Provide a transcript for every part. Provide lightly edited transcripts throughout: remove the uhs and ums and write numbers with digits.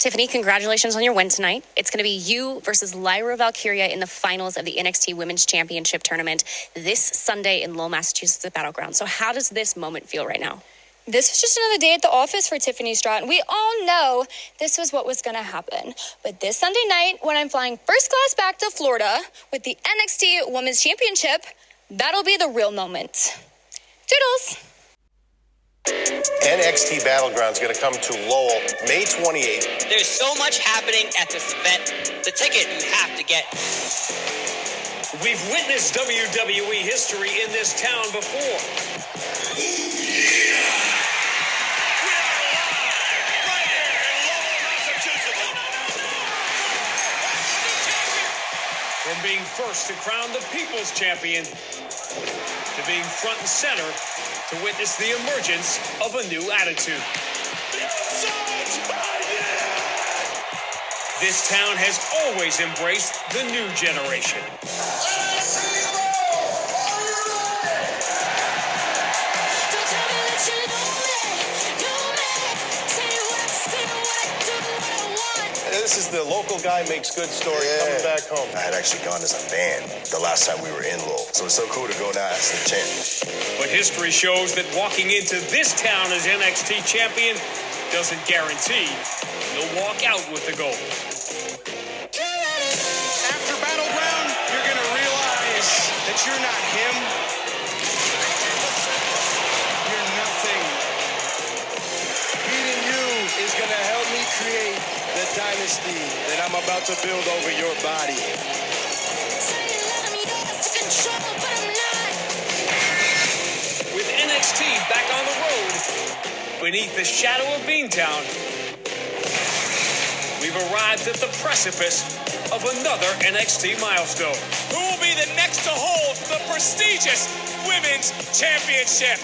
Tiffany, congratulations on your win tonight. It's going to be you versus Lyra Valkyria in the finals of the NXT Women's Championship Tournament this Sunday in Lowell, Massachusetts at Battleground. So how does this moment feel right now? This was just another day at the office for Tiffany Stratton. We all know this was what was going to happen. But this Sunday night, when I'm flying first class back to Florida with the NXT Women's Championship, that'll be the real moment. Toodles! NXT Battleground is going to come to Lowell May 28th. There's so much happening at this event. The ticket you have to get. We've witnessed WWE history in this town before. From being first to crown the People's Champion to being front and center to witness the emergence of a new attitude. This town has always embraced the new generation. This is the local guy makes good story coming back home. I had actually gone as a fan the last time we were in Lowell, so it's so cool to go now as the champ. But history shows that walking into this town as NXT champion doesn't guarantee you'll walk out with the gold. After Battleground, you're going to realize that you're not him. You're nothing. Beating you is going to help me create the dynasty that I'm about to build over your body. With NXT back on the road, beneath the shadow of Beantown, we've arrived at the precipice of another NXT milestone. Who will be the next to hold the prestigious Women's Championship?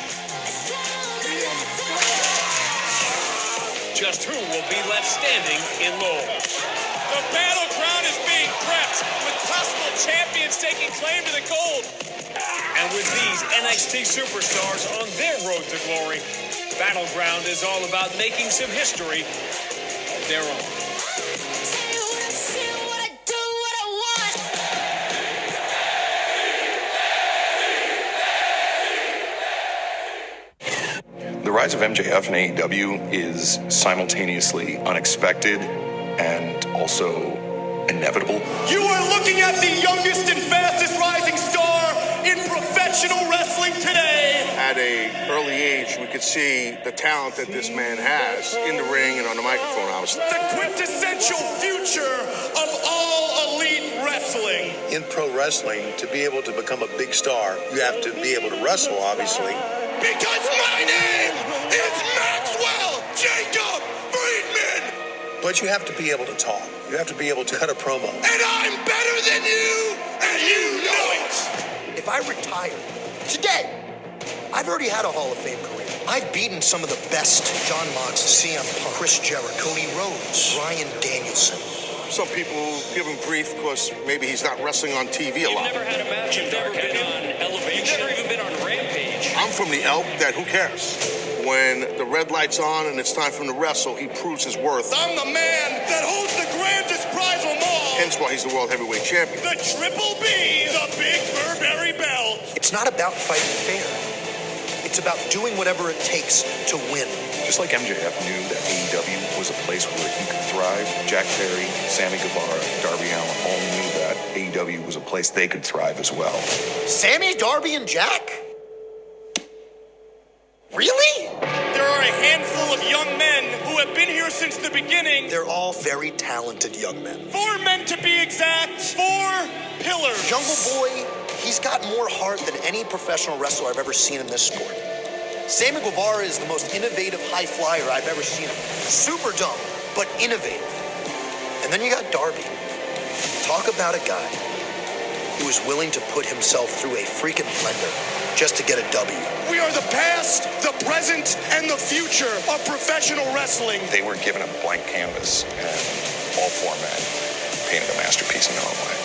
Just who will be left standing in Lowell? The Battleground is being prepped, with possible champions taking claim to the gold. And with these NXT superstars on their road to glory, Battleground is all about making some history of their own. The rise of MJF and AEW is simultaneously unexpected and also inevitable. You are looking at the youngest and fastest rising star in professional wrestling today. At an early age, we could see the talent that this man has in the ring and on the microphone, obviously. The quintessential future of all elite wrestling. In pro wrestling, to be able to become a big star, you have to be able to wrestle, obviously. Because my name is Maxwell Jacob Friedman. But you have to be able to talk. You have to be able to cut a promo. And I'm better than you, and you know it. If I retire today, I've already had a Hall of Fame career. I've beaten some of the best: John Mox, CM Punk, Chris Jericho, Cody Rhodes, Bryan Danielson. Some people give him grief because maybe he's not wrestling on TV a lot. You've never had a match in Dark, have you? On Elevation. You've never even been on Rampage. I'm from the elk that who cares? When the red light's on and it's time for him to wrestle, he proves his worth. I'm the man that holds the grandest prize of them all. Hence why he's the World Heavyweight Champion. The Triple B, the Big Burberry Belt. It's not about fighting fair. It's about doing whatever it takes to win. Just like MJF knew that AEW was a place where he could thrive, Jack Perry, Sammy Guevara, Darby Allin all knew that AEW was a place they could thrive as well. Sammy, Darby, and Jack? Really? There are a handful of young men who have been here since the beginning. They're all very talented young men. 4 men to be exact. 4 pillars. Jungle Boy, he's got more heart than any professional wrestler I've ever seen in this sport. Sammy Guevara is the most innovative high flyer I've ever seen. Super dumb, but innovative. And then you got Darby. Talk about a guy who is willing to put himself through a freaking blender just to get a W. We are the past, the present, and the future of professional wrestling. They were given a blank canvas, and all 4 men painted a masterpiece in their own way.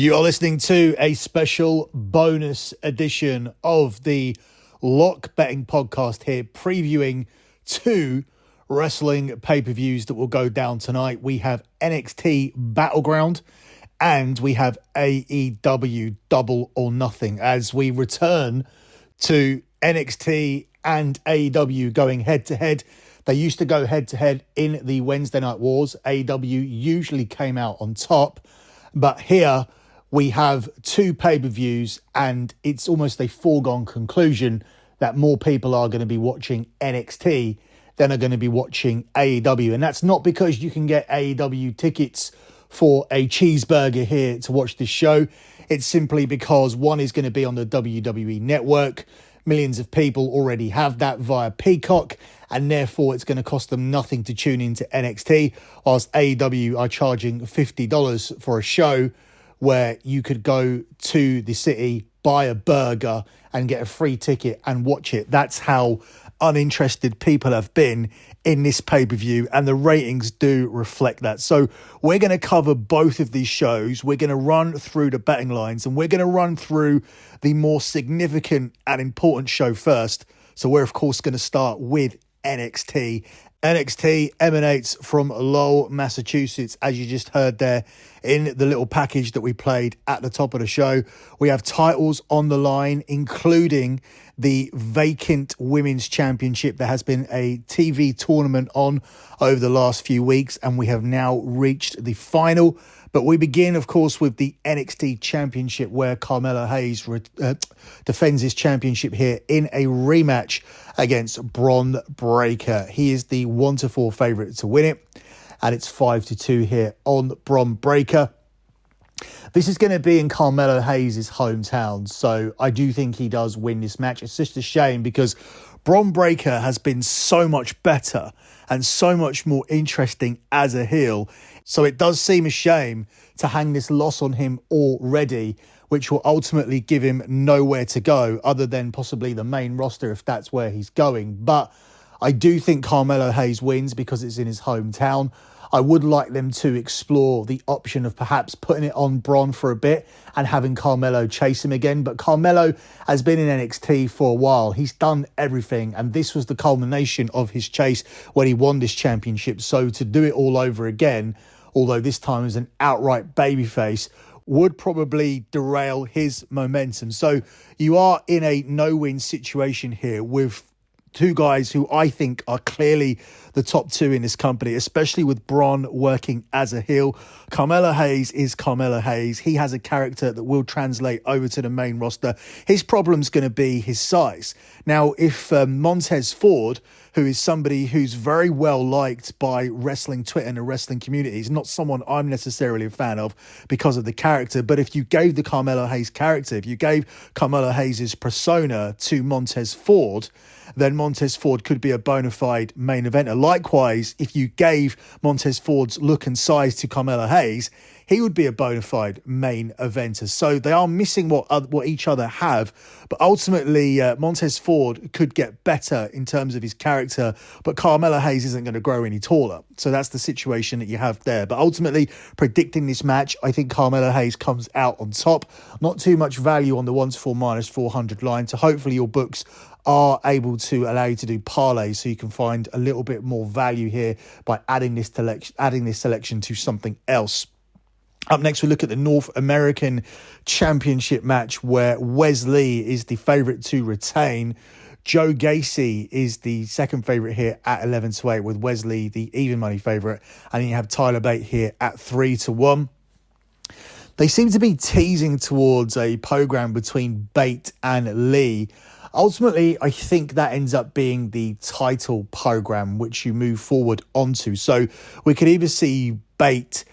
You are listening to a special bonus edition of the Lock Betting Podcast here, previewing two wrestling pay-per-views that will go down tonight. We have NXT Battleground and we have AEW Double or Nothing as we return to NXT and AEW going head-to-head. They used to go head-to-head in the Wednesday Night Wars. AEW usually came out on top, but here we have two pay-per-views and it's almost a foregone conclusion that more people are going to be watching NXT than are going to be watching AEW. And that's not because you can get AEW tickets for a cheeseburger here to watch this show. It's simply because one is going to be on the WWE network. Millions of people already have that via Peacock, and therefore it's going to cost them nothing to tune into NXT, whilst AEW are charging $50 for a show where you could go to the city, buy a burger and get a free ticket and watch it. That's how uninterested people have been in this pay-per-view, and the ratings do reflect that. So we're going to cover both of these shows. We're going to run through the betting lines, and we're going to run through the more significant and important show first. So we're, of course, going to start with NXT. NXT emanates from Lowell, Massachusetts, as you just heard there in the little package that we played at the top of the show. We have titles on the line, including the vacant Women's Championship. There has been a TV tournament on over the last few weeks, and we have now reached the final. But we begin, of course, with the NXT Championship, where Carmelo Hayes defends his championship here in a rematch against Bron Breakker. He is the 1-4 favourite to win it, and it's 5-2 here on Bron Breakker. This is going to be in Carmelo Hayes' hometown, so I do think he does win this match. It's just a shame because Bron Breakker has been so much better and so much more interesting as a heel. So it does seem a shame to hang this loss on him already, which will ultimately give him nowhere to go other than possibly the main roster if that's where he's going. But I do think Carmelo Hayes wins because it's in his hometown. I would like them to explore the option of perhaps putting it on Bron for a bit and having Carmelo chase him again. But Carmelo has been in NXT for a while. He's done everything, and this was the culmination of his chase when he won this championship. So to do it all over again, although this time as an outright babyface, would probably derail his momentum. So you are in a no-win situation here with two guys who I think are clearly the top two in this company, especially with Bron working as a heel. Carmelo Hayes is Carmelo Hayes. He has a character that will translate over to the main roster. His problem's going to be his size. Now, if Montez Ford, who is somebody who's very well liked by wrestling Twitter and the wrestling community, is not someone I'm necessarily a fan of because of the character, but if you gave the Carmelo Hayes character, if you gave Carmelo Hayes' persona to Montez Ford, then Montez Ford could be a bona fide main eventer. Likewise, if you gave Montez Ford's look and size to Carmelo Hayes, he would be a bona fide main eventer. So they are missing what each other have. But ultimately, Montez Ford could get better in terms of his character, but Carmelo Hayes isn't going to grow any taller. So that's the situation that you have there. But ultimately, predicting this match, I think Carmelo Hayes comes out on top. Not too much value on the 1-4 minus 400 line. So hopefully your books are able to allow you to do parlays so you can find a little bit more value here by adding this selection to something else. Up next, we look at the North American Championship match where Wes Lee is the favourite to retain. Joe Gacy is the second favourite here at 11-8 with Wes Lee the even money favourite. And then you have Tyler Bate here at 3-1. They seem to be teasing towards a program between Bate and Lee. Ultimately, I think that ends up being the title program which you move forward onto. So we could either see Bate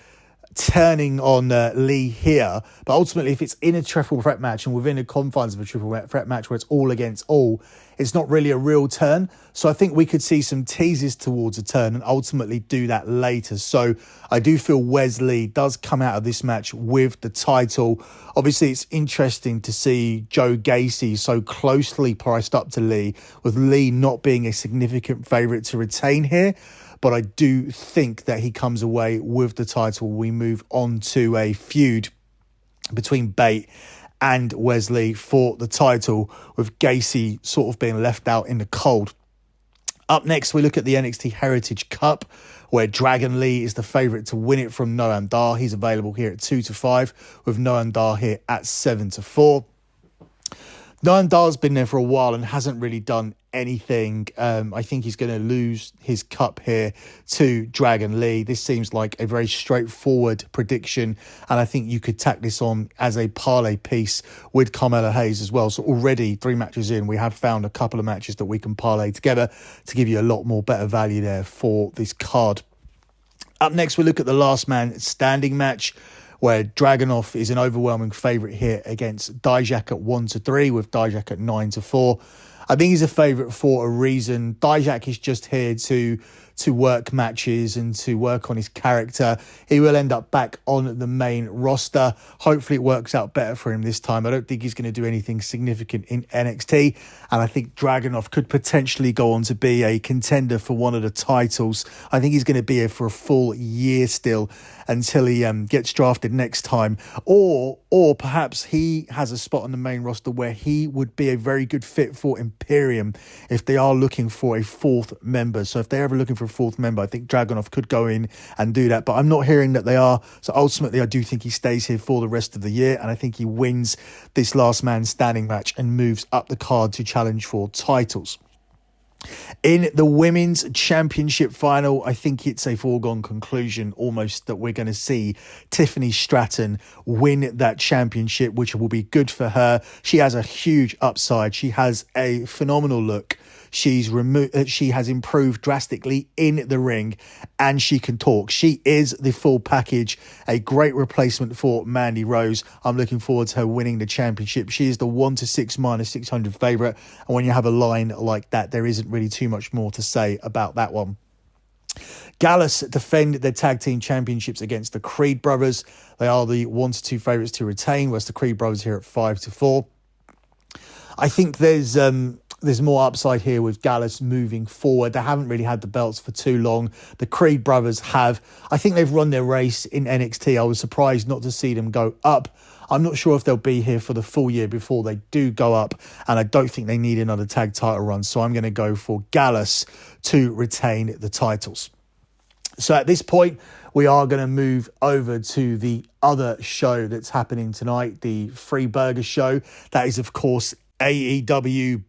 turning on Lee here, but ultimately if it's in a triple threat match and within the confines of a triple threat match where it's all against all, it's not really a real turn. So I think we could see some teases towards a turn and ultimately do that later. So I do feel Wes Lee does come out of this match with the title. Obviously it's interesting to see Joe Gacy so closely priced up to Lee, with Lee not being a significant favourite to retain here. But I do think that he comes away with the title. We move on to a feud between Bate and Wesley for the title, with Gacy sort of being left out in the cold. Up next, we look at the NXT Heritage Cup, where Dragon Lee is the favourite to win it from Noam Dar. He's available here at 2-5, with Noam Dar here at 7-4. Noam Dar's been there for a while and hasn't really done anything. I think he's going to lose his cup here to Dragon Lee. This seems like a very straightforward prediction, and I think you could tack this on as a parlay piece with Carmelo Hayes as well. So already 3 matches in, we have found a couple of matches that we can parlay together to give you a lot more better value there for this card. Up next, we look at the last man standing match, where Dragunov is an overwhelming favourite here against Dijak at 1-3, with Dijak at 9-4. I think he's a favourite for a reason. Dijak is just here to work matches and to work on his character. He will end up back on the main roster. Hopefully it works out better for him this time. I don't think he's going to do anything significant in NXT. And I think Dragunov could potentially go on to be a contender for one of the titles. I think he's going to be here for a full year still until he gets drafted next time. Or perhaps he has a spot on the main roster where he would be a very good fit for Imperium if they are looking for a 4th member. So if they're ever looking for a 4th member, I think Dragunov could go in and do that. But I'm not hearing that they are. So ultimately, I do think he stays here for the rest of the year. And I think he wins this last man standing match and moves up the card to challenge for titles. In the Women's Championship final, I think it's a foregone conclusion almost that we're going to see Tiffany Stratton win that championship, which will be good for her. She has a huge upside. She has a phenomenal look. She has improved drastically in the ring, and she can talk. She is the full package, a great replacement for Mandy Rose. I'm looking forward to her winning the championship. She is the 1-6 -600 favourite, and when you have a line like that, there isn't really too much more to say about that one. Gallus defend their tag team championships against the Creed brothers. They are the 1-2 favourites to retain, whereas the Creed brothers here at 5-4. I think there's more upside here with Gallus moving forward. They haven't really had the belts for too long. The Creed brothers have. I think they've run their race in NXT. I was surprised not to see them go up. I'm not sure if they'll be here for the full year before they do go up, and I don't think they need another tag title run. So I'm going to go for Gallus to retain the titles. So at this point, we are going to move over to the other show that's happening tonight, the Free Burger show. That is, of course, AEW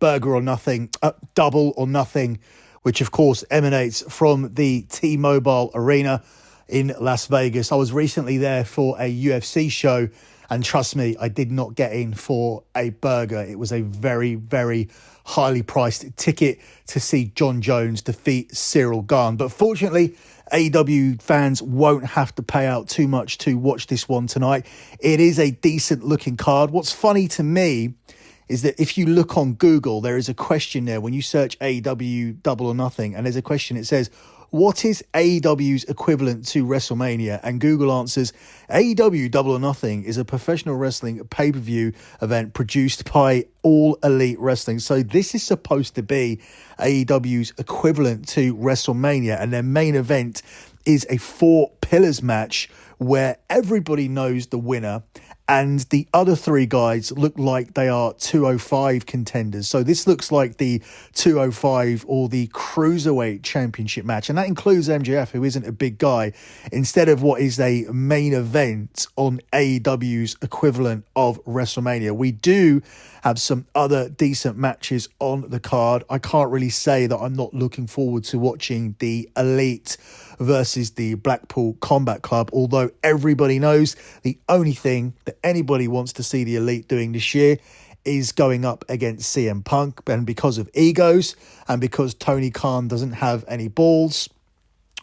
Double or Nothing, which of course emanates from the T-Mobile Arena in Las Vegas. I was recently there for a UFC show, and trust me, I did not get in for a burger. It was a very, very highly priced ticket to see John Jones defeat Cyril Gane. But fortunately, AEW fans won't have to pay out too much to watch this one tonight. It is a decent looking card. What's funny to me is that if you look on Google, there is a question there when you search AEW Double or Nothing, and there's a question, it says, what is AEW's equivalent to WrestleMania? And Google answers, AEW Double or Nothing is a professional wrestling pay-per-view event produced by All Elite Wrestling. So this is supposed to be AEW's equivalent to WrestleMania, and their main event is a 4 pillars match where everybody knows the winner, and the other 3 guys look like they are 205 contenders. So this looks like the 205 or the Cruiserweight Championship match. And that includes MJF, who isn't a big guy, instead of what is a main event on AEW's equivalent of WrestleMania. We do have some other decent matches on the card. I can't really say that I'm not looking forward to watching the Elite versus the Blackpool Combat Club, although everybody knows the only thing that anybody wants to see the Elite doing this year is going up against CM Punk. And because of egos, and because Tony Khan doesn't have any balls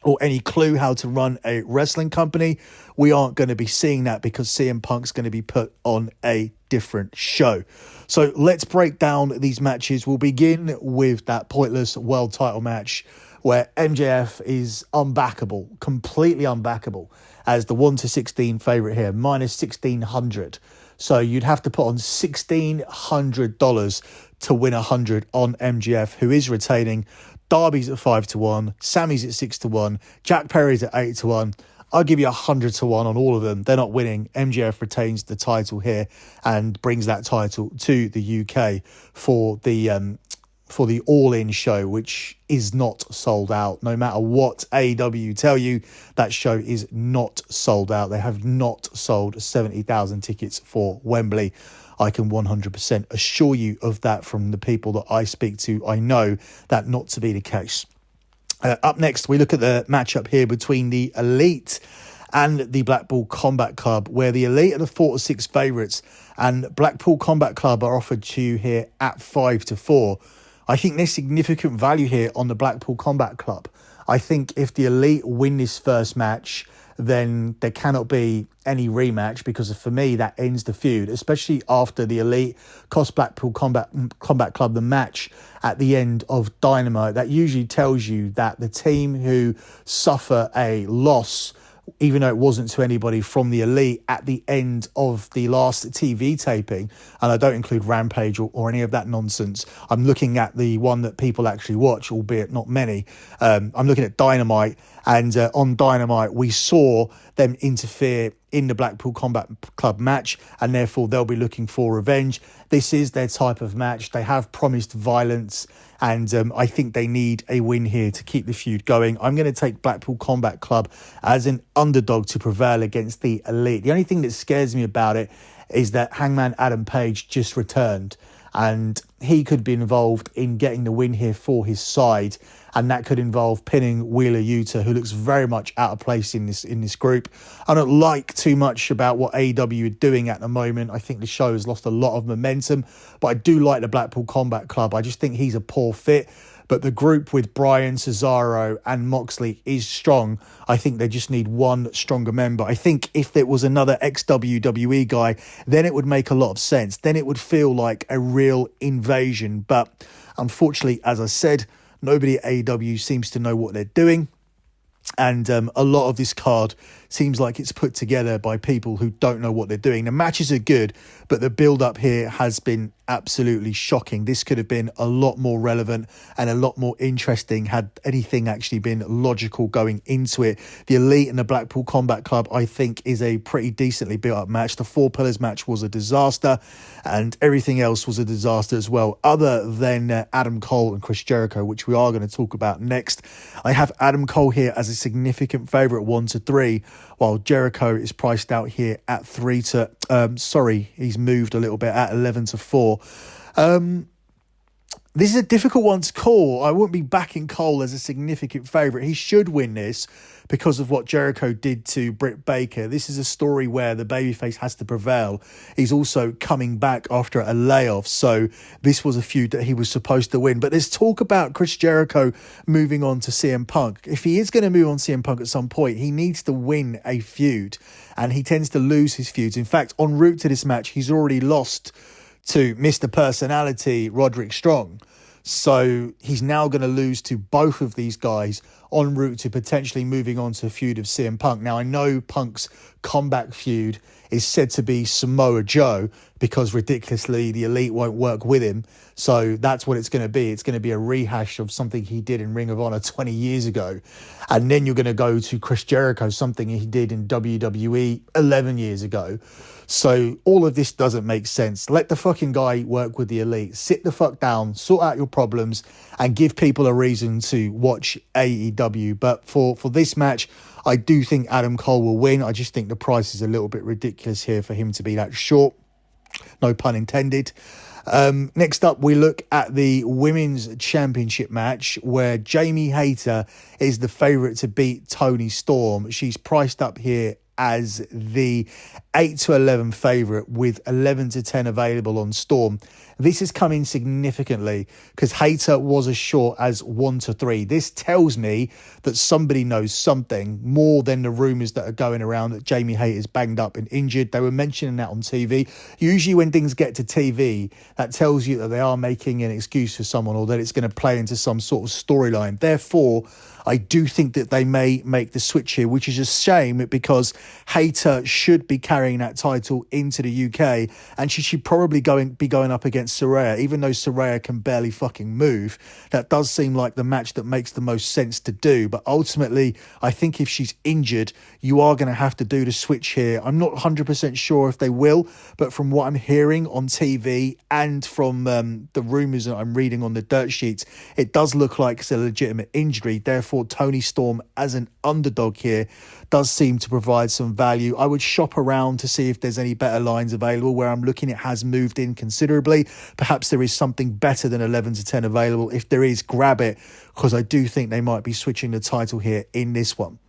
or any clue how to run a wrestling company, we aren't going to be seeing that, because CM Punk's going to be put on a different show. So let's break down these matches. We'll begin with that pointless world title match where MJF is unbackable, completely unbackable, as the 1-16 favourite here, minus 1,600. So you'd have to put on $1,600 to win 100 on MJF, who is retaining. Darby's at 5-1, Sammy's at 6-1, Jack Perry's at 8-1. I'll give you 100-1 on all of them. They're not winning. MJF retains the title here and brings that title to the UK for the All-In show, which is not sold out. No matter what AEW tell you, that show is not sold out. They have not sold 70,000 tickets for Wembley. I can 100% assure you of that from the people that I speak to. I know that not to be the case. Up next, we look at the matchup here between the Elite and the Blackpool Combat Club, where the Elite are the 4-6 favourites and Blackpool Combat Club are offered to you here at 5-4. I think there's significant value here on the Blackpool Combat Club. I think if the Elite win this first match, then there cannot be any rematch, because for me, that ends the feud, especially after the Elite cost Blackpool Combat Club the match at the end of Dynamite. That usually tells you that the team who suffer a loss, even though it wasn't to anybody from the Elite at the end of the last TV taping, and I don't include Rampage or any of that nonsense. I'm looking at the one that people actually watch, albeit not many. I'm looking at Dynamite, and on Dynamite, we saw them interfere in the Blackpool Combat Club match, and therefore they'll be looking for revenge. This is their type of match. They have promised violence, and I think they need a win here to keep the feud going. I'm going to take Blackpool Combat Club as an underdog to prevail against the Elite. The only thing that scares me about it is that Hangman Adam Page just returned, and he could be involved in getting the win here for his side, and that could involve pinning Wheeler Yuta, who looks very much out of place in this group. I don't like too much about what AEW are doing at the moment. I think the show has lost a lot of momentum, but I do like the Blackpool Combat Club. I just think he's a poor fit. But the group with Bryan, Cesaro and Moxley is strong. I think they just need one stronger member. I think if there was another ex-WWE guy, then it would make a lot of sense. Then it would feel like a real invasion. But unfortunately, as I said, nobody at AEW seems to know what they're doing. And a lot of this card seems like it's put together by people who don't know what they're doing. The matches are good, but the build-up here has been absolutely shocking. This could have been a lot more relevant and a lot more interesting had anything actually been logical going into it. The Elite and the Blackpool Combat Club, I think, is a pretty decently built-up match. The Four Pillars match was a disaster, and everything else was a disaster as well, other than Adam Cole and Chris Jericho, which we are going to talk about next. I have Adam Cole here as a significant favourite, 1-3, while Jericho is priced out here at 3-. He's moved a little bit at 11-4. This is a difficult one to call. I wouldn't be backing Cole as a significant favourite. He should win this because of what Jericho did to Britt Baker. This is a story where the babyface has to prevail. He's also coming back after a layoff, so this was a feud that he was supposed to win. But there's talk about Chris Jericho moving on to CM Punk. If he is going to move on to CM Punk at some point, he needs to win a feud, and he tends to lose his feuds. In fact, en route to this match, he's already lost to Mr. Personality, Roderick Strong. So he's now going to lose to both of these guys en route to potentially moving on to a feud of CM Punk. Now, I know Punk's comeback feud is said to be Samoa Joe because ridiculously the Elite won't work with him. So that's what it's going to be. It's going to be a rehash of something he did in Ring of Honor 20 years ago. And then you're going to go to Chris Jericho, something he did in WWE 11 years ago. So all of this doesn't make sense. Let the fucking guy work with the Elite. Sit the fuck down, sort out your problems, and give people a reason to watch AEW. But for this match, I do think Adam Cole will win. I just think the price is a little bit ridiculous here for him to be that short. No pun intended. Next up, we look at the Women's Championship match where Jamie Hayter is the favourite to beat Toni Storm. She's priced up here as the 8-11 favourite with 11-10 available on Storm. This has come in significantly because Hayter was as short as 1-3. This tells me that somebody knows something more than the rumours that are going around that Jamie Hayter's banged up and injured. They were mentioning that on TV. Usually when things get to TV, that tells you that they are making an excuse for someone or that it's going to play into some sort of storyline. Therefore, I do think that they may make the switch here, which is a shame because Hayter should be carrying that title into the UK, and she should probably be going up against Saraya, even though Saraya can barely fucking move. That does seem like the match that makes the most sense to do. But ultimately, I think if she's injured, you are going to have to do the switch here. I'm not 100% sure if they will, but from what I'm hearing on TV and from the rumours that I'm reading on the dirt sheets, it does look like it's a legitimate injury. Therefore, Toni Storm as an underdog here does seem to provide some value. I would shop around to see if there's any better lines available. Where I'm looking, it has moved in considerably. Perhaps there is something better than 11 to 10 available. If there is, grab it, because I do think they might be switching the title here in this one.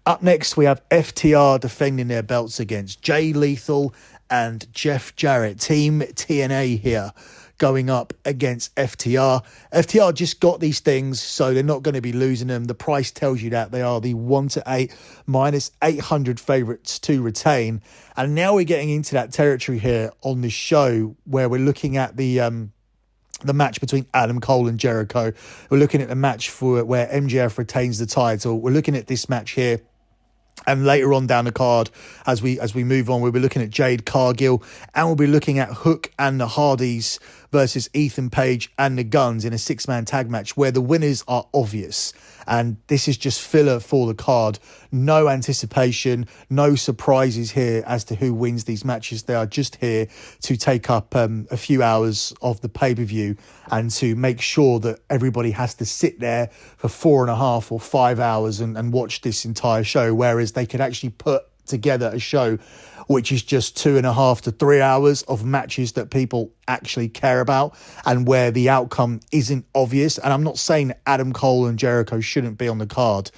Up next, we have FTR defending their belts against Jay Lethal and Jeff Jarrett. Team TNA here going up against FTR. FTR just got these things, so they're not going to be losing them. The price tells you that. They are the 1-8 minus 800 favourites to retain. And now we're getting into that territory here on this show where we're looking at the match between Adam Cole and Jericho. We're looking at the match for where MJF retains the title. We're looking at this match here. And later on down the card, as we move on, we'll be looking at Jade Cargill, and we'll be looking at Hook and the Hardys versus Ethan Page and the Guns in a 6-man tag match where the winners are obvious. And this is just filler for the card. No anticipation, no surprises here as to who wins these matches. They are just here to take up a few hours of the pay-per-view and to make sure that everybody has to sit there for 4.5 or 5 hours and watch this entire show, whereas they could actually put together a show which is just 2.5 to 3 hours of matches that people actually care about and where the outcome isn't obvious. And I'm not saying that Adam Cole and Jericho shouldn't be on the card,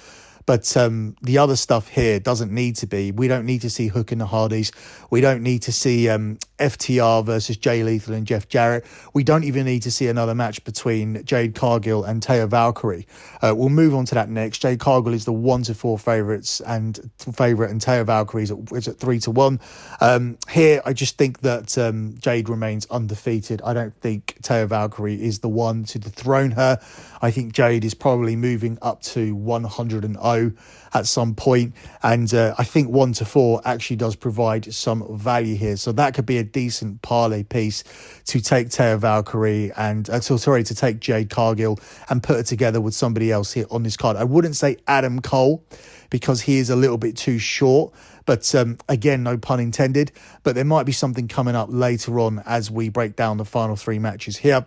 but the other stuff here doesn't need to be. We don't need to see Hook and the Hardys. We don't need to see FTR versus Jay Lethal and Jeff Jarrett. We don't even need to see another match between Jade Cargill and Taya Valkyrie. We'll move on to that next. Jade Cargill is the 1-4 favourite, and Taya Valkyrie is at 3-1. Here, I just think that Jade remains undefeated. I don't think Taya Valkyrie is the one to dethrone her. I think Jade is probably moving up to 100-0 at some point, and I think 1-4 actually does provide some value here. So that could be a decent parlay piece to take Taya Valkyrie and to take Jade Cargill and put it together with somebody else here on this card. I wouldn't say Adam Cole because he is a little bit too short, but again, no pun intended. But there might be something coming up later on as we break down the final 3 matches here.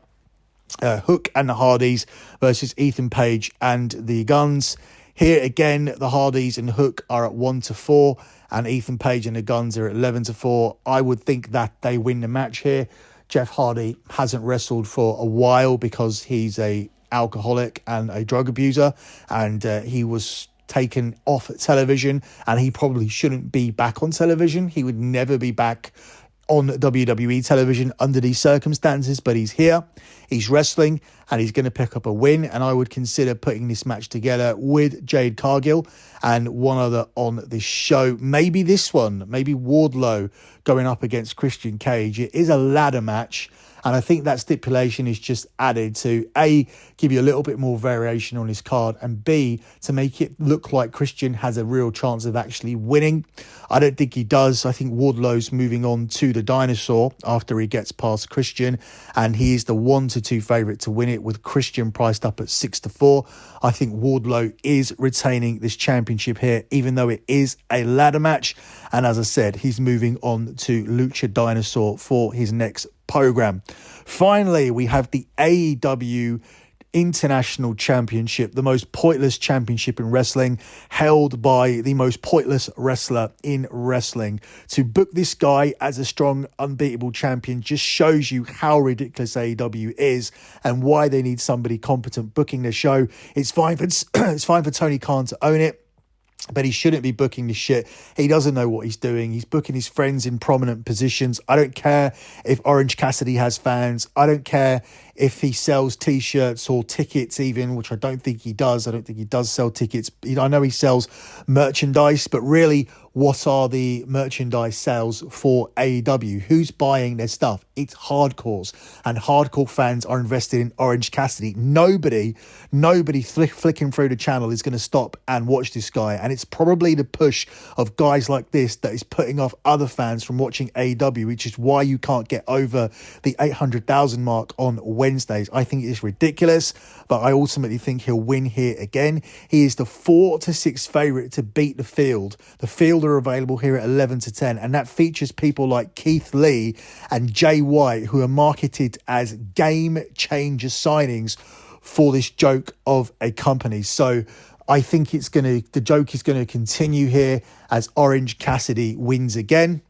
Hook and the Hardys versus Ethan Page and the Guns. Here again, the Hardys and Hook are at 1-4, and Ethan Page and the Guns are at 11-4. I would think that they win the match here. Jeff Hardy hasn't wrestled for a while because he's a alcoholic and a drug abuser, and he was taken off television, and he probably shouldn't be back on television. He would never be back on WWE television under these circumstances, but he's here, he's wrestling, and he's going to pick up a win. And I would consider putting this match together with Jade Cargill and one other on this show. Maybe this one, maybe Wardlow going up against Christian Cage. It is a ladder match, and I think that stipulation is just added to A, give you a little bit more variation on his card, and B, to make it look like Christian has a real chance of actually winning. I don't think he does. I think Wardlow's moving on to the Dinosaur after he gets past Christian, and he is the 1-2 favourite to win it, with Christian priced up at 6-4. I think Wardlow is retaining this championship here, even though it is a ladder match. And as I said, he's moving on to Lucha Dinosaur for his next program. Finally, we have the AEW International Championship, the most pointless championship in wrestling, held by the most pointless wrestler in wrestling. To book this guy as a strong, unbeatable champion just shows you how ridiculous AEW is and why they need somebody competent booking the show. It's fine for Tony Khan to own it, but he shouldn't be booking this shit. He doesn't know what he's doing. He's booking his friends in prominent positions. I don't care if Orange Cassidy has fans. I don't care if he sells T-shirts or tickets even, which I don't think he does. I don't think he does sell tickets. I know he sells merchandise, but really, what are the merchandise sales for AEW? Who's buying their stuff? It's hardcores, and hardcore fans are invested in Orange Cassidy. Nobody flicking through the channel is going to stop and watch this guy, and it's probably the push of guys like this that is putting off other fans from watching AEW, which is why you can't get over the 800,000 mark on Wednesdays. I think it's ridiculous, but I ultimately think he'll win here again. He is the 4-6 favourite to beat the Field. The Field are available here at 11-10, and that features people like Keith Lee and Jay White, who are marketed as game changer signings for this joke of a company. So I think the joke is going to continue here as Orange Cassidy wins again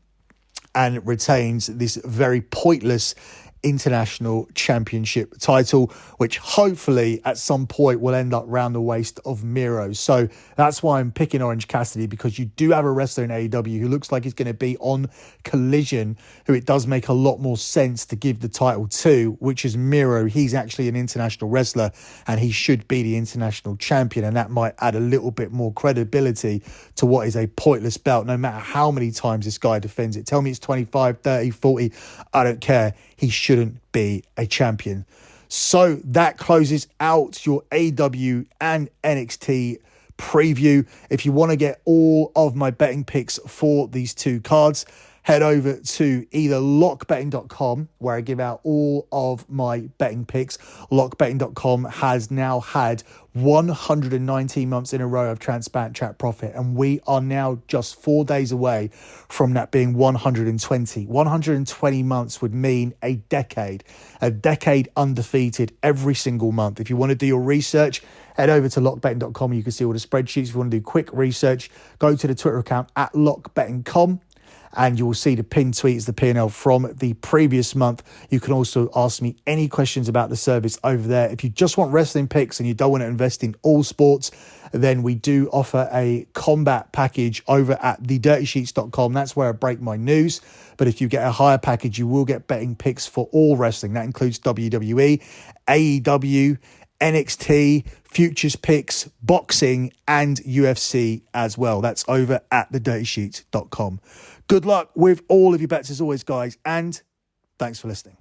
and retains this very pointless international championship title, which hopefully at some point will end up round the waist of Miro. So that's why I'm picking Orange Cassidy, because you do have a wrestler in AEW who looks like he's going to be on Collision, who it does make a lot more sense to give the title to, which is Miro. He's actually an international wrestler and he should be the international champion, and that might add a little bit more credibility to what is a pointless belt, no matter how many times this guy defends it. Tell me it's 25, 30, 40, I don't care. He shouldn't be a champion. So that closes out your AEW and NXT preview. If you want to get all of my betting picks for these two cards, head over to either lockbetting.com, where I give out all of my betting picks. Lockbetting.com has now had 119 months in a row of transparent track profit, and we are now just 4 days away from that being 120. 120 months would mean a decade undefeated every single month. If you want to do your research, head over to lockbetting.com. You can see all the spreadsheets. If you want to do quick research, go to the Twitter account at lockbetting.com. And you will see the pinned tweets, the P&L from the previous month. You can also ask me any questions about the service over there. If you just want wrestling picks and you don't want to invest in all sports, then we do offer a combat package over at thedirtysheets.com. That's where I break my news. But if you get a higher package, you will get betting picks for all wrestling. That includes WWE, AEW, NXT, futures picks, boxing, and UFC as well. That's over at thedirtysheets.com. Good luck with all of your bets as always, guys, and thanks for listening.